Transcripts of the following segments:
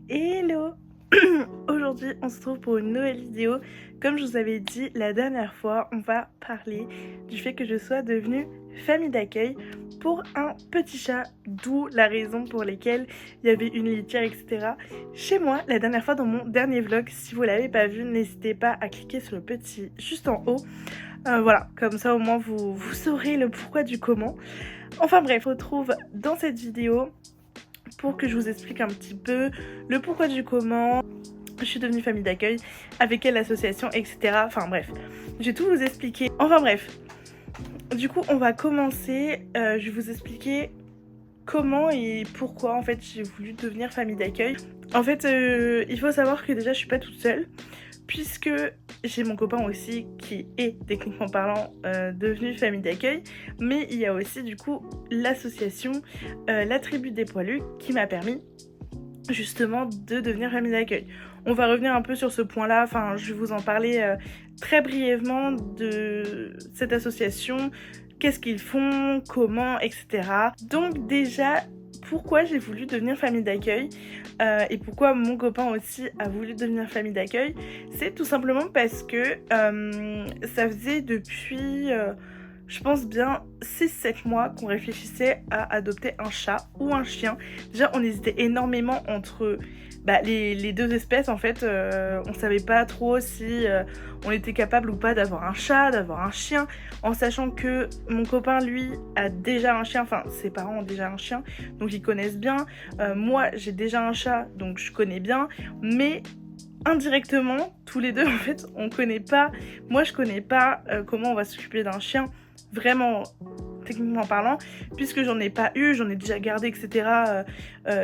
Hello. Aujourd'hui on se retrouve pour une nouvelle vidéo. Comme je vous avais dit la dernière fois, on va parler du fait que je sois devenue famille d'accueil pour un petit chat, d'où la raison pour laquelle il y avait une litière, etc. chez moi la dernière fois dans mon dernier vlog. Si vous l'avez pas vu, n'hésitez pas à cliquer sur le petit juste en haut. Voilà, comme ça au moins vous saurez le pourquoi du comment. Enfin bref, on se retrouve dans cette vidéo pour que je vous explique un petit peu le pourquoi du comment je suis devenue famille d'accueil, avec quelle association, etc. Enfin bref, je vais tout vous expliquer. Enfin bref, du coup on va commencer. Je vais vous expliquer comment et pourquoi en fait j'ai voulu devenir famille d'accueil. En fait, il faut savoir que déjà je suis pas toute seule, puisque j'ai mon copain aussi qui est techniquement parlant devenu famille d'accueil, mais il y a aussi du coup l'association La Tribu des Poilus qui m'a permis justement de devenir famille d'accueil. On va revenir un peu sur ce point là, enfin je vais vous en parler très brièvement de cette association, qu'est-ce qu'ils font, comment, etc. Donc déjà, pourquoi j'ai voulu devenir famille d'accueil et pourquoi mon copain aussi a voulu devenir famille d'accueil, c'est tout simplement parce que ça faisait depuis je pense bien 6-7 mois qu'on réfléchissait à adopter un chat ou un chien. Déjà on hésitait énormément entre les deux espèces en fait. On savait pas trop si on était capable ou pas d'avoir un chat, d'avoir un chien, en sachant que mon copain lui a déjà un chien, enfin ses parents ont déjà un chien donc ils connaissent bien. Moi j'ai déjà un chat donc je connais bien, mais indirectement tous les deux en fait on connaît pas, moi je connais pas comment on va s'occuper d'un chien vraiment techniquement parlant, puisque j'en ai pas eu, j'en ai déjà gardé etc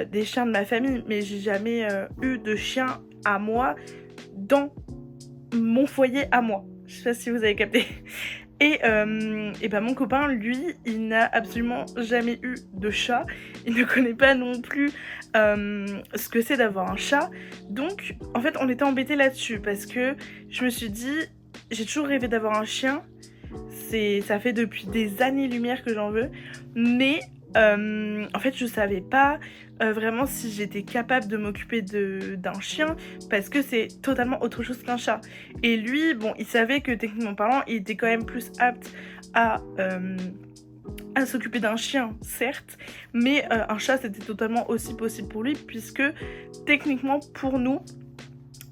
des chiens de ma famille, mais j'ai jamais eu de chien à moi dans mon foyer à moi. Je sais pas si vous avez capté. Et mon copain, lui, il n'a absolument jamais eu de chat. Il ne connaît pas non plus ce que c'est d'avoir un chat. Donc, en fait, on était embêtés là-dessus parce que je me suis dit, j'ai toujours rêvé d'avoir un chien. Ça fait depuis des années-lumière que j'en veux. Mais en fait, je savais pas vraiment si j'étais capable de m'occuper d'un chien parce que c'est totalement autre chose qu'un chat. Et lui, bon, il savait que techniquement parlant, il était quand même plus apte à s'occuper d'un chien, certes, mais un chat c'était totalement aussi possible pour lui, puisque techniquement pour nous,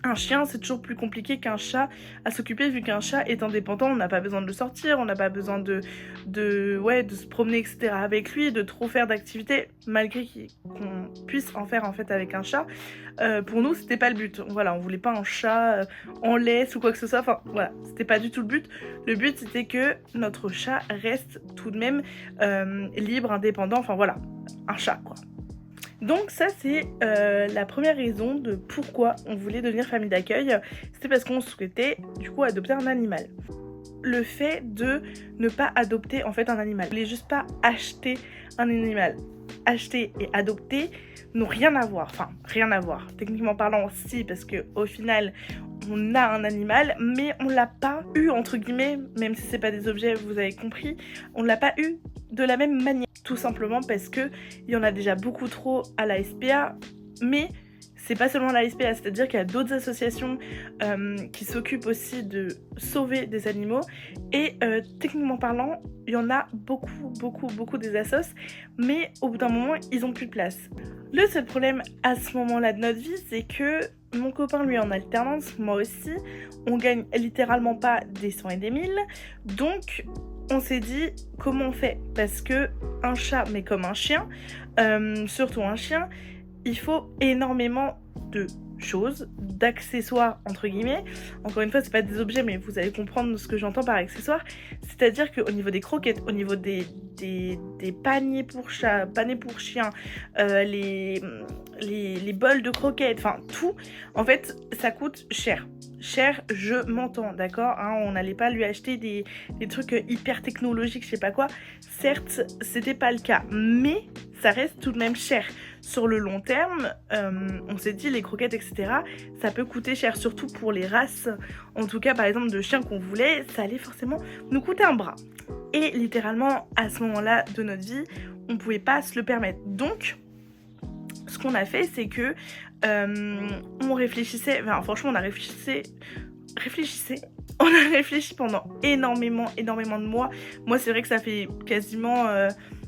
un chien c'est toujours plus compliqué qu'un chat à s'occuper, vu qu'un chat est indépendant, on n'a pas besoin de le sortir, on n'a pas besoin de se promener etc avec lui, de trop faire d'activités, malgré qu'on puisse en faire en fait avec un chat. Pour nous c'était pas le but, voilà, on voulait pas un chat en laisse ou quoi que ce soit, enfin voilà, c'était pas du tout le but c'était que notre chat reste tout de même libre, indépendant, enfin voilà, un chat quoi. Donc ça c'est la première raison de pourquoi on voulait devenir famille d'accueil, c'était parce qu'on souhaitait du coup adopter un animal. Le fait de ne pas adopter en fait un animal, vous voulez juste pas acheter un animal. Acheter et adopter n'ont rien à voir, enfin rien à voir. Techniquement parlant si, parce que au final on a un animal, mais on l'a pas eu entre guillemets, même si c'est pas des objets, vous avez compris, on l'a pas eu de la même manière. Tout simplement parce que il y en a déjà beaucoup trop à la SPA, mais c'est pas seulement la SPA, c'est-à-dire qu'il y a d'autres associations qui s'occupent aussi de sauver des animaux, et techniquement parlant, il y en a beaucoup des assos, mais au bout d'un moment, ils ont plus de place. Le seul problème à ce moment-là de notre vie, c'est que mon copain lui est en alternance, moi aussi, on gagne littéralement pas des 100 et des 1000, donc on s'est dit comment on fait, parce que un chat, mais comme un chien, surtout un chien, il faut énormément de choses, d'accessoires entre guillemets. Encore une fois, c'est pas des objets, mais vous allez comprendre ce que j'entends par accessoires. C'est-à-dire qu'au niveau des croquettes, au niveau des paniers pour chat, paniers pour chien, les bols de croquettes, enfin tout, en fait, ça coûte cher. Cher, je m'entends, d'accord, hein, on n'allait pas lui acheter des trucs hyper technologiques, je sais pas quoi. Certes, c'était pas le cas, mais ça reste tout de même cher. Sur le long terme, on s'est dit les croquettes, etc., ça peut coûter cher, surtout pour les races. En tout cas, par exemple, de chiens qu'on voulait, ça allait forcément nous coûter un bras. Et littéralement, à ce moment-là de notre vie, on pouvait pas se le permettre. Donc, ce qu'on a fait, c'est que on réfléchissait, enfin franchement on a on a réfléchi pendant énormément de mois. Moi c'est vrai que ça fait quasiment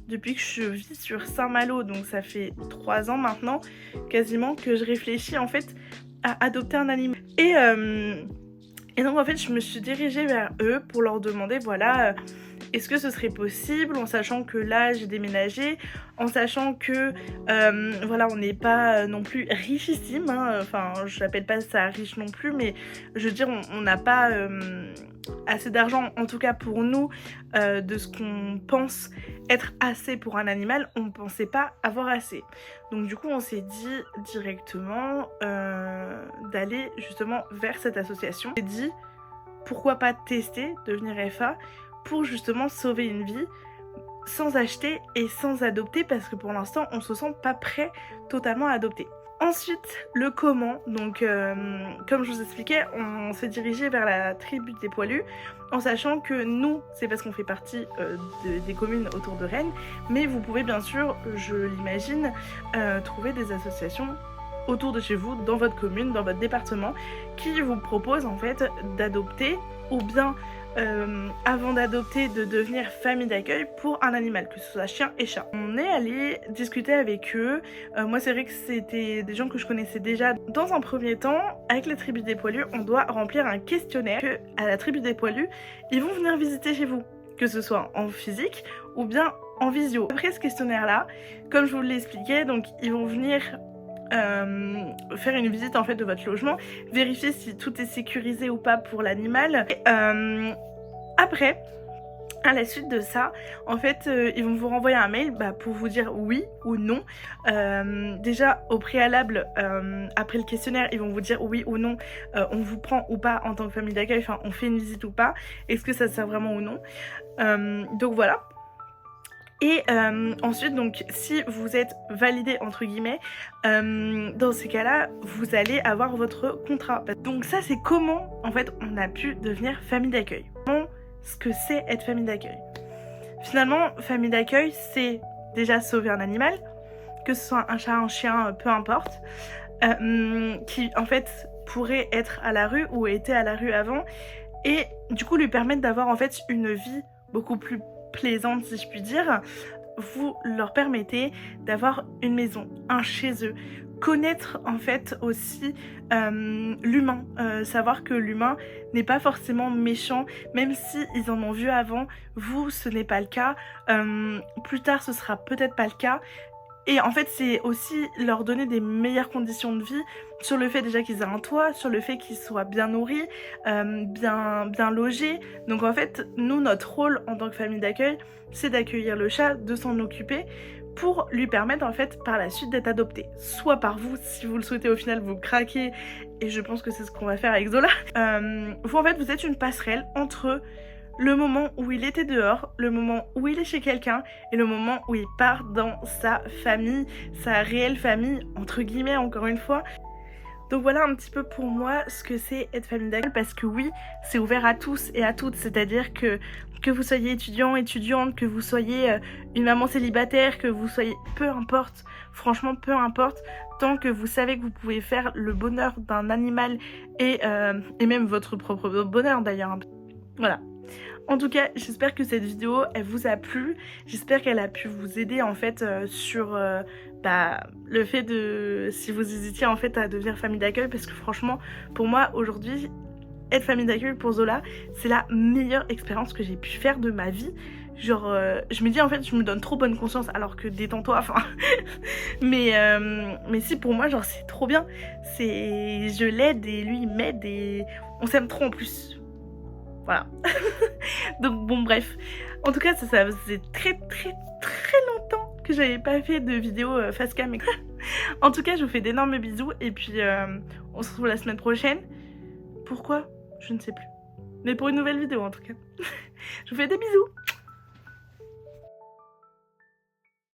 depuis que je vis sur Saint-Malo, donc ça fait 3 ans maintenant quasiment que je réfléchis en fait à adopter un animal. Et donc en fait je me suis dirigée vers eux pour leur demander voilà est-ce que ce serait possible, en sachant que là j'ai déménagé, en sachant que voilà on n'est pas non plus richissime, hein. Enfin je n'appelle pas ça riche non plus, mais je veux dire on n'a pas assez d'argent, en tout cas pour nous, de ce qu'on pense être assez pour un animal, on ne pensait pas avoir assez. Donc du coup on s'est dit directement d'aller justement vers cette association. On s'est dit pourquoi pas tester, devenir FA, pour justement sauver une vie sans acheter et sans adopter, parce que pour l'instant on se sent pas prêt totalement à adopter. Ensuite le comment, donc comme je vous expliquais, on s'est dirigé vers la tribu des poilus, en sachant que nous c'est parce qu'on fait partie des communes autour de Rennes, mais vous pouvez bien sûr, je l'imagine, trouver des associations autour de chez vous, dans votre commune, dans votre département, qui vous proposent en fait d'adopter, ou bien avant d'adopter, de devenir famille d'accueil pour un animal, que ce soit chien et chat. On est allé discuter avec eux. Moi c'est vrai que c'était des gens que je connaissais déjà. Dans un premier temps, avec la tribu des poilus, on doit remplir un questionnaire que à la tribu des poilus, ils vont venir visiter chez vous, que ce soit en physique ou bien en visio. Après ce questionnaire là, comme je vous l'ai expliqué, donc ils vont venir faire une visite en fait de votre logement, vérifier si tout est sécurisé ou pas pour l'animal. Après, à la suite de ça, en fait, ils vont vous renvoyer un mail pour vous dire oui ou non. Déjà, au préalable, après le questionnaire, ils vont vous dire oui ou non, on vous prend ou pas en tant que famille d'accueil, enfin, on fait une visite ou pas, est-ce que ça sert vraiment ou non. Donc voilà. Et ensuite, donc, si vous êtes validé entre guillemets, dans ces cas-là, vous allez avoir votre contrat. Donc ça, c'est comment en fait on a pu devenir famille d'accueil. Ce que c'est être famille d'accueil. Finalement, famille d'accueil, c'est déjà sauver un animal, que ce soit un chat, un chien, peu importe, qui en fait pourrait être à la rue ou était à la rue avant, et du coup lui permettre d'avoir en fait une vie beaucoup plus plaisante, si je puis dire. Vous leur permettez d'avoir une maison, un chez eux, connaître en fait aussi l'humain, savoir que l'humain n'est pas forcément méchant, même si ils en ont vu avant, vous ce n'est pas le cas, plus tard ce sera peut-être pas le cas. Et en fait c'est aussi leur donner des meilleures conditions de vie, sur le fait déjà qu'ils aient un toit, sur le fait qu'ils soient bien nourris, bien logés. Donc en fait nous notre rôle en tant que famille d'accueil, c'est d'accueillir le chat, de s'en occuper, pour lui permettre en fait par la suite d'être adopté. Soit par vous, si vous le souhaitez, au final vous craquez, et je pense que c'est ce qu'on va faire avec Zola. Vous en fait vous êtes une passerelle entre le moment où il était dehors, le moment où il est chez quelqu'un et le moment où il part dans sa famille, sa réelle famille, entre guillemets encore une fois. Donc voilà un petit peu pour moi ce que c'est être famille d'accueil, parce que oui, c'est ouvert à tous et à toutes, c'est-à-dire que vous soyez étudiant, étudiante, que vous soyez une maman célibataire, que vous soyez, peu importe, franchement peu importe, tant que vous savez que vous pouvez faire le bonheur d'un animal et même votre propre bonheur d'ailleurs. Voilà. En tout cas, j'espère que cette vidéo, elle vous a plu. J'espère qu'elle a pu vous aider en fait sur le fait de, si vous hésitiez en fait à devenir famille d'accueil, parce que franchement, pour moi aujourd'hui, être famille d'accueil pour Zola, c'est la meilleure expérience que j'ai pu faire de ma vie. Genre, je me dis en fait, je me donne trop bonne conscience, alors que détends-toi, enfin. mais si, pour moi, genre, c'est trop bien. Je l'aide et lui, il m'aide et on s'aime trop en plus. Voilà. Donc bon bref. En tout cas ça faisait très longtemps que j'avais pas fait de vidéo face cam. En tout cas je vous fais d'énormes bisous et puis on se retrouve la semaine prochaine. Pourquoi? Je ne sais plus. Mais pour une nouvelle vidéo en tout cas. Je vous fais des bisous.